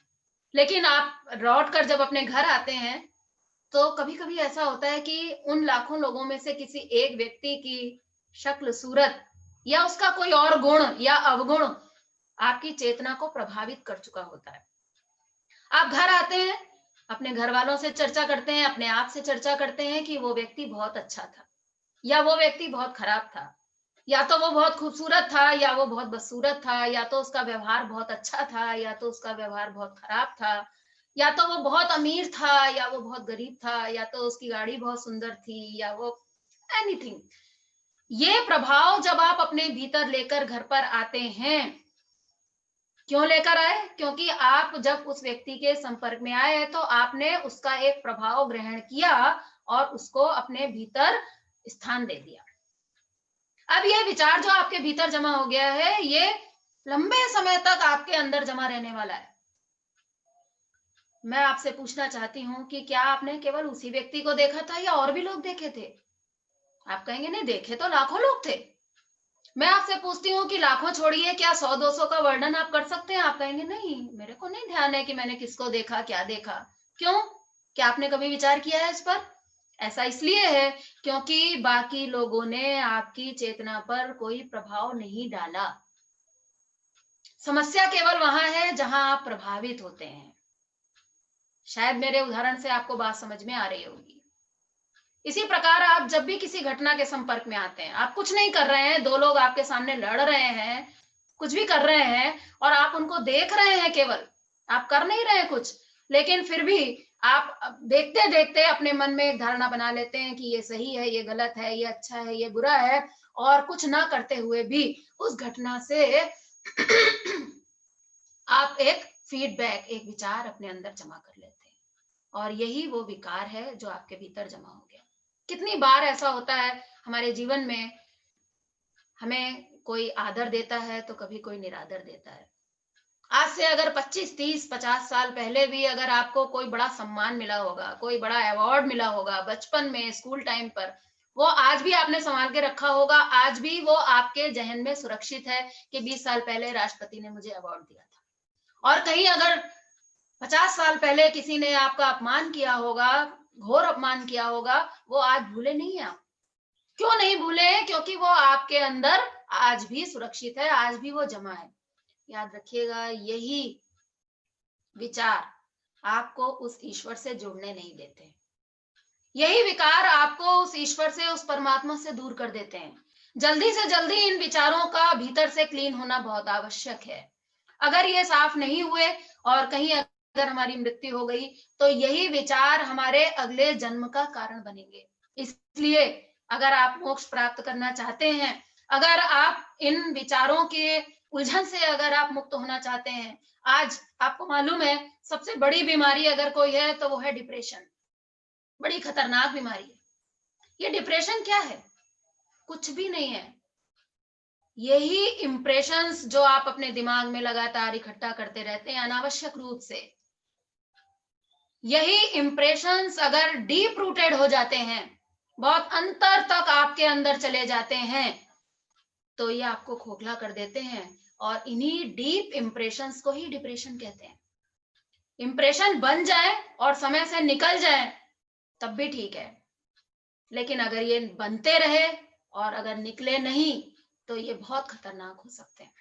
Speaker 1: लेकिन आप लौट कर जब अपने घर आते हैं तो कभी कभी ऐसा होता है कि उन लाखों लोगों में से किसी एक व्यक्ति की शक्ल, सूरत या उसका कोई और गुण या अवगुण आपकी चेतना को प्रभावित कर चुका होता है। आप घर आते हैं, अपने घर वालों से चर्चा करते हैं, अपने आप से चर्चा करते हैं कि वो व्यक्ति बहुत अच्छा था या वो व्यक्ति बहुत खराब था, या तो वो बहुत खूबसूरत था या वो बहुत बदसूरत था, या तो उसका व्यवहार बहुत अच्छा था या तो उसका व्यवहार बहुत खराब था, या तो वो बहुत अमीर था या वो बहुत गरीब था, या तो उसकी गाड़ी बहुत सुंदर थी या वो एनीथिंग। ये प्रभाव जब आप अपने भीतर लेकर घर पर आते हैं, क्यों लेकर आए? क्योंकि आप जब उस व्यक्ति के संपर्क में आए तो आपने उसका एक प्रभाव ग्रहण किया और उसको अपने भीतर स्थान दे दिया। अब ये विचार जो आपके भीतर जमा हो गया है, ये लंबे समय तक आपके अंदर जमा रहने वाला है। मैं आपसे पूछना चाहती हूँ कि क्या आपने केवल उसी व्यक्ति को देखा था या और भी लोग देखे थे? आप कहेंगे नहीं, देखे तो लाखों लोग थे। मैं आपसे पूछती हूँ कि लाखों छोड़िए, क्या 100-200 का वर्णन आप कर सकते हैं? आप कहेंगे नहीं, मेरे को नहीं ध्यान है कि मैंने किसको देखा, क्या देखा। क्यों? क्या आपने कभी विचार किया है इस पर? ऐसा इसलिए है क्योंकि बाकी लोगों ने आपकी चेतना पर कोई प्रभाव नहीं डाला। समस्या केवल वहां है जहां आप प्रभावित होते हैं। शायद मेरे उदाहरण से आपको बात समझ में आ रही होगी। इसी प्रकार आप जब भी किसी घटना के संपर्क में आते हैं, आप कुछ नहीं कर रहे हैं, दो लोग आपके सामने लड़ रहे हैं, कुछ भी कर रहे हैं और आप उनको देख रहे हैं, केवल आप कर नहीं रहे कुछ, लेकिन फिर भी आप देखते देखते अपने मन में एक धारणा बना लेते हैं कि ये सही है, ये गलत है, ये अच्छा है, ये बुरा है, और कुछ ना करते हुए भी उस घटना से आप एक फीडबैक, एक विचार अपने अंदर जमा कर लेते हैं, और यही वो विकार है जो आपके भीतर जमा हो गया। कितनी बार ऐसा होता है हमारे जीवन में, हमें कोई आदर देता है तो कभी कोई निरादर देता है। आज से अगर 25, 30, 50 साल पहले भी अगर आपको कोई बड़ा सम्मान मिला होगा, कोई बड़ा अवार्ड मिला होगा बचपन में, स्कूल टाइम पर, वो आज भी आपने संभाल के रखा होगा, आज भी वो आपके जहन में सुरक्षित है कि 20 साल पहले राष्ट्रपति ने मुझे अवार्ड दिया था। और कहीं अगर 50 साल पहले किसी ने आपका अपमान किया होगा, घोर अपमान किया होगा, वो आज भूले नहीं है आप। क्यों नहीं भूले? क्योंकि वो आपके अंदर आज भी सुरक्षित है, आज भी वो जमा है। याद रखिएगा, यही विचार आपको उस ईश्वर से जुड़ने नहीं देते। यही विकार आपको उस ईश्वर से, उस परमात्मा से दूर कर देते हैं। जल्दी से जल्दी इन विचारों का भीतर से क्लीन होना बहुत आवश्यक है। अगर ये साफ नहीं हुए और कहीं अगर हमारी मृत्यु हो गई तो यही विचार हमारे अगले जन्म का कारण बनेंगे। इसलिए अगर आप मोक्ष प्राप्त करना चाहते हैं, अगर आप इन विचारों के उलझन से अगर आप मुक्त होना चाहते हैं, आज आपको मालूम है सबसे बड़ी बीमारी अगर कोई है तो वो है डिप्रेशन। बड़ी खतरनाक बीमारी है ये। डिप्रेशन क्या है? कुछ भी नहीं है, यही इंप्रेशंस जो आप अपने दिमाग में लगातार इकट्ठा करते रहते हैं अनावश्यक रूप से, यही इंप्रेशंस अगर डीप रूटेड हो जाते हैं, बहुत अंतर तक आपके अंदर चले जाते हैं, तो ये आपको खोखला कर देते हैं, और इन्हीं डीप इंप्रेशंस को ही डिप्रेशन कहते हैं। इंप्रेशन बन जाए और समय से निकल जाए तब भी ठीक है, लेकिन अगर ये बनते रहे और अगर निकले नहीं तो ये बहुत खतरनाक हो सकते हैं।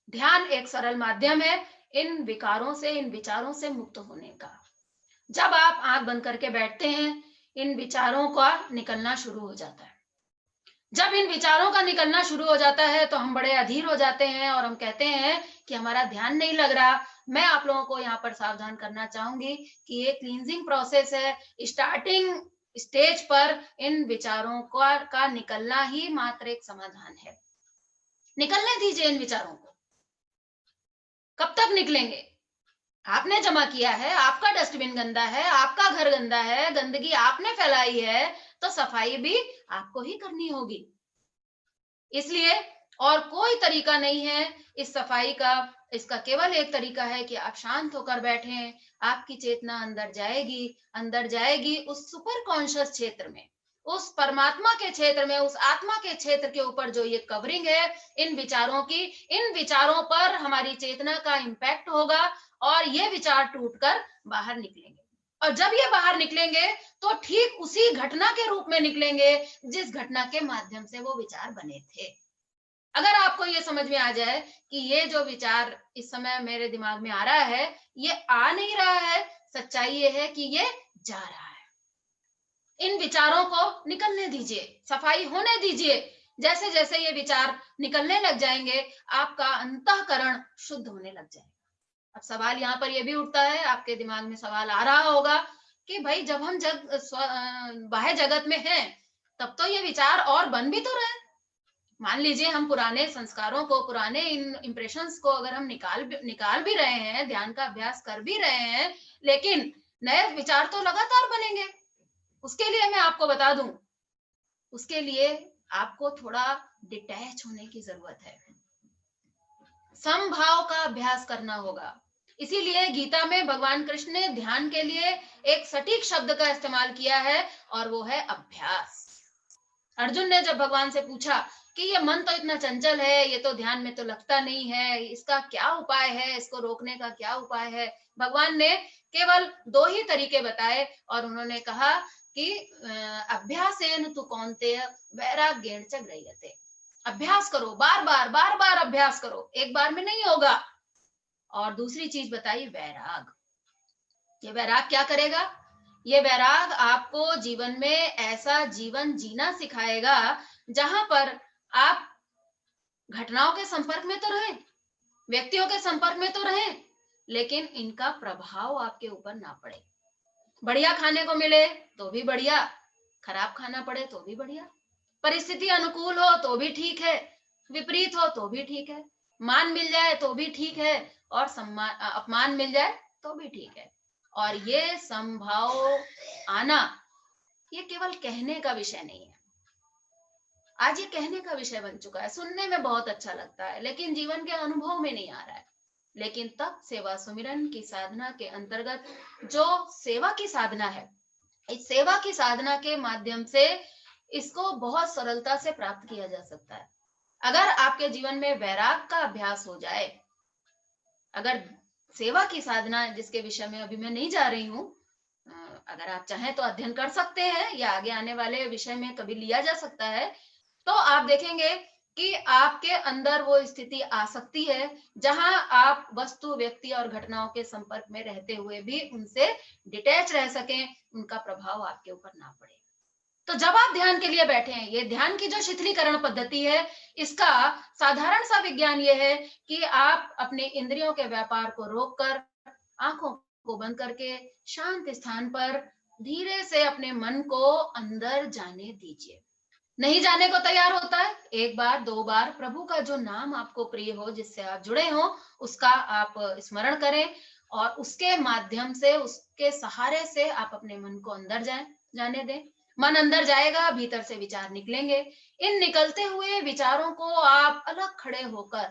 Speaker 1: ध्यान एक सरल माध्यम है इन विकारों से, इन विचारों से मुक्त होने का। जब आप आंख बंद करके बैठते हैं, इन विचारों का निकलना शुरू हो जाता है। जब इन विचारों का निकलना शुरू हो जाता है तो हम बड़े अधीर हो जाते हैं और हम कहते हैं कि हमारा ध्यान नहीं लग रहा। मैं आप लोगों को यहाँ पर सावधान करना चाहूंगी कि ये क्लींजिंग प्रोसेस है। स्टार्टिंग स्टेज पर इन विचारों का निकलना ही मात्र एक समाधान है। निकलने दीजिए इन विचारों को। कब तक निकलेंगे? आपने जमा किया है, आपका डस्टबिन गंदा है, आपका घर गंदा है, गंदगी आपने फैलाई है, तो सफाई भी आपको ही करनी होगी। इसलिए और कोई तरीका नहीं है इस सफाई का। इसका केवल एक तरीका है कि आप शांत होकर बैठें, आपकी चेतना अंदर जाएगी उस सुपर कॉन्शियस क्षेत्र में, उस परमात्मा के क्षेत्र में, उस आत्मा के क्षेत्र के ऊपर जो ये कवरिंग है इन विचारों की, इन विचारों पर हमारी चेतना का इम्पैक्ट होगा और ये विचार टूटकर बाहर निकलेंगे। और जब ये बाहर निकलेंगे तो ठीक उसी घटना के रूप में निकलेंगे जिस घटना के माध्यम से वो विचार बने थे। अगर आपको ये समझ में आ जाए कि ये जो विचार इस समय मेरे दिमाग में आ रहा है, ये आ नहीं रहा है, सच्चाई ये है कि ये जा रहा है। इन विचारों को निकलने दीजिए, सफाई होने दीजिए। जैसे जैसे ये विचार निकलने लग जाएंगे, आपका अंतःकरण शुद्ध होने लग जाएगा। अब सवाल यहाँ पर ये भी उठता है, आपके दिमाग में सवाल आ रहा होगा कि भाई जब हम बाह्य जगत में हैं, तब तो ये विचार और बन भी तो रहे। मान लीजिए हम पुराने संस्कारों को, पुराने इन इंप्रेशंस को अगर हम निकाल भी रहे हैं, ध्यान का अभ्यास कर भी रहे हैं, लेकिन नए विचार तो लगातार बनेंगे। उसके लिए मैं आपको बता दूं, उसके लिए आपको थोड़ा डिटैच होने की जरूरत है, समभाव का अभ्यास करना होगा। इसीलिए गीता में भगवान कृष्ण ने ध्यान के लिए एक सटीक शब्द का इस्तेमाल किया है और वो है अभ्यास। अर्जुन ने जब भगवान से पूछा कि ये मन तो इतना चंचल है, ये तो ध्यान में तो लगता नहीं है, इसका क्या उपाय है, इसको रोकने का क्या उपाय है, भगवान ने केवल 2 ही तरीके बताए और उन्होंने कहा कि अभ्यासेन तु कौन्तेय वैराग्येण च गृह्यते। अभ्यास करो, बार बार अभ्यास करो, एक बार में नहीं होगा। और दूसरी चीज बताई वैराग। ये वैराग क्या करेगा? ये वैराग आपको जीवन में ऐसा जीवन जीना सिखाएगा जहां पर आप घटनाओं के संपर्क में तो रहें, व्यक्तियों के संपर्क में तो रहें, लेकिन इनका प्रभाव आपके ऊपर ना पड़े। बढ़िया खाने को मिले तो भी बढ़िया, खराब खाना पड़े तो भी बढ़िया, परिस्थिति अनुकूल हो तो भी ठीक है, विपरीत हो तो भी ठीक है, मान मिल जाए तो भी ठीक है और सम्मान अपमान मिल जाए तो भी ठीक है। और ये संभाव आना ये केवल कहने का विषय नहीं है। आज ये कहने का विषय बन चुका है, सुनने में बहुत अच्छा लगता है, लेकिन जीवन के अनुभव में नहीं आ रहा है। लेकिन तब सेवा सुमिरन की साधना के अंतर्गत जो सेवा की साधना है, इस सेवा की साधना के माध्यम से इसको बहुत सरलता से प्राप्त किया जा सकता है। अगर आपके जीवन में वैराग का अभ्यास हो जाए, अगर सेवा की साधना जिसके विषय में अभी मैं नहीं जा रही हूं, अगर आप चाहें तो अध्ययन कर सकते हैं या आगे आने वाले विषय में कभी लिया जा सकता है, तो आप देखेंगे कि आपके अंदर वो स्थिति आ सकती है जहां आप वस्तु, व्यक्ति और घटनाओं के संपर्क में रहते हुए भी उनसे डिटैच रह सकें, उनका प्रभाव आपके ऊपर ना पड़े। तो जब आप ध्यान के लिए बैठे हैं, ये ध्यान की जो शिथिलीकरण पद्धति है, इसका साधारण सा विज्ञान ये है कि आप अपने इंद्रियों के व्यापार को रोककर, आंखों को बंद करके शांत स्थान पर धीरे से अपने मन को अंदर जाने दीजिए। नहीं जाने को तैयार होता है, 1 बार 2 बार प्रभु का जो नाम आपको प्रिय हो, जिससे आप जुड़े हो, उसका आप स्मरण करें और उसके माध्यम से, उसके सहारे से आप अपने मन को अंदर जाने दें। मन अंदर जाएगा, भीतर से विचार निकलेंगे। इन निकलते हुए विचारों को आप अलग खड़े होकर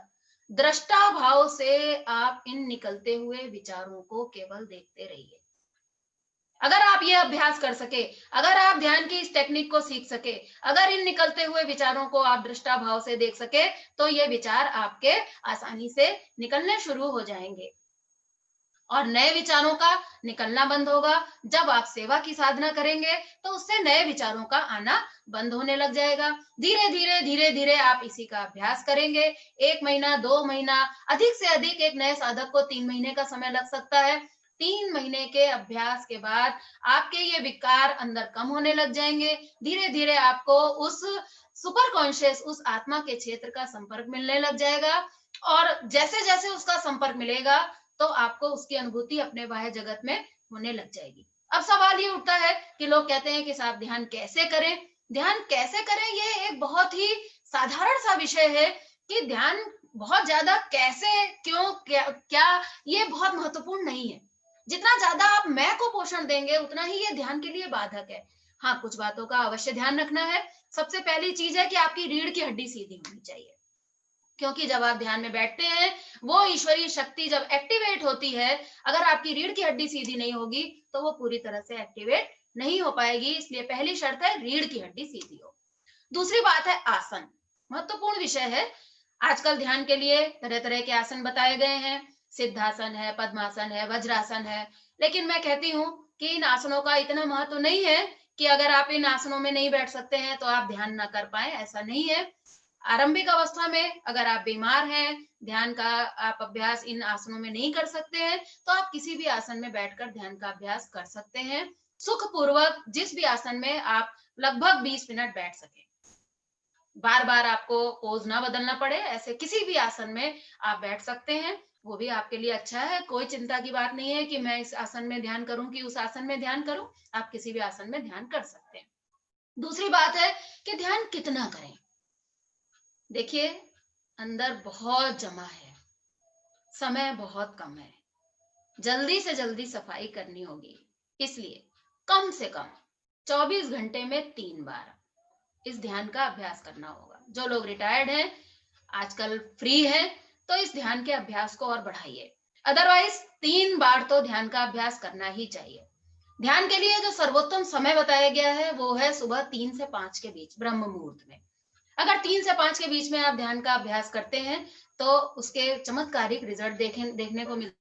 Speaker 1: दृष्टा भाव से आप इन निकलते हुए विचारों को केवल देखते रहिए। अगर आप ये अभ्यास कर सके, अगर आप ध्यान की इस टेक्निक को सीख सके, अगर इन निकलते हुए विचारों को आप दृष्टा भाव से देख सके, तो ये विचार आपके आसानी से निकलने शुरू हो जाएंगे और नए विचारों का निकलना बंद होगा। जब आप सेवा की साधना करेंगे तो उससे नए विचारों का आना बंद होने लग जाएगा। धीरे धीरे आप इसी का अभ्यास करेंगे। 1 महीना, 2 महीना, अधिक से अधिक एक नए साधक को 3 महीने का समय लग सकता है। 3 महीने के अभ्यास के बाद आपके ये विकार अंदर कम होने लग जाएंगे। धीरे धीरे आपको उस सुपर कॉन्शियस, उस आत्मा के क्षेत्र का संपर्क मिलने लग जाएगा और जैसे जैसे उसका संपर्क मिलेगा तो आपको उसकी अनुभूति अपने बाह्य जगत में होने लग जाएगी। अब सवाल ये उठता है कि लोग कहते हैं कि साहब ध्यान कैसे करें? ध्यान कैसे करें, ये एक बहुत ही साधारण सा विषय है कि ध्यान बहुत ज्यादा कैसे, क्यों, क्या ये बहुत महत्वपूर्ण नहीं है। जितना ज्यादा आप मैं को पोषण देंगे उतना ही ये ध्यान के लिए बाधक है। हाँ, कुछ बातों का अवश्य ध्यान रखना है। सबसे पहली चीज है कि आपकी रीढ़ की हड्डी सीधी होनी चाहिए। क्योंकि जब आप ध्यान में बैठते हैं, वो ईश्वरीय शक्ति जब एक्टिवेट होती है, अगर आपकी रीढ़ की हड्डी सीधी नहीं होगी, तो वो पूरी तरह से एक्टिवेट नहीं हो पाएगी। इसलिए पहली शर्त है रीढ़ की हड्डी सीधी हो। दूसरी बात है आसन, महत्वपूर्ण विषय है। आजकल ध्यान के लिए तरह-तरह के आसन बताए गए हैं, सिद्धासन है, पद्मासन है, वज्रासन है। लेकिन मैं कहती हूँ कि इन आसनों का इतना महत्व नहीं है कि अगर आप इन आसनों में नहीं बैठ सकते हैं, तो आप ध्यान ना कर पाएँ, ऐसा नहीं है। आरंभिक अवस्था में अगर आप बीमार हैं, ध्यान का आप अभ्यास इन आसनों में नहीं कर सकते हैं, तो आप किसी भी आसन में बैठकर ध्यान का अभ्यास कर सकते हैं। सुखपूर्वक जिस भी आसन में आप लगभग 20 मिनट बैठ सकें। बार-बार आपको पोज़ ना बदलना पड़े, ऐसे किसी भी आसन में आप बैठ सकते हैं, वो भी आपके लिए अच्छा है। कोई चिंता की बात नहीं है कि मैं इस आसन में ध्यान करूँ कि उस आसन में ध्यान करूँ, आप किसी भी आसन में ध्यान कर सकते हैं। दूसरी बात है कि ध्यान कितना करें? देखिए, अंदर बहुत जमा है, समय बहुत कम है, जल्दी से जल्दी सफाई करनी होगी। इसलिए कम से कम 24 घंटे में 3 बार इस ध्यान का अभ्यास करना होगा। जो लोग रिटायर्ड हैं, आजकल फ्री हैं, तो इस ध्यान के अभ्यास को और बढ़ाइए। अदरवाइज 3 बार तो ध्यान का अभ्यास करना ही चाहिए। ध्यान के लिए जो सर्वोत्तम समय बताया गया है, वो है सुबह 3 से 5 के बीच, ब्रह्म मुहूर्त में। अगर 3 से 5 के बीच में आप ध्यान का अभ्यास करते हैं, तो उसके चमत्कारिक रिजल्ट देखने को मिल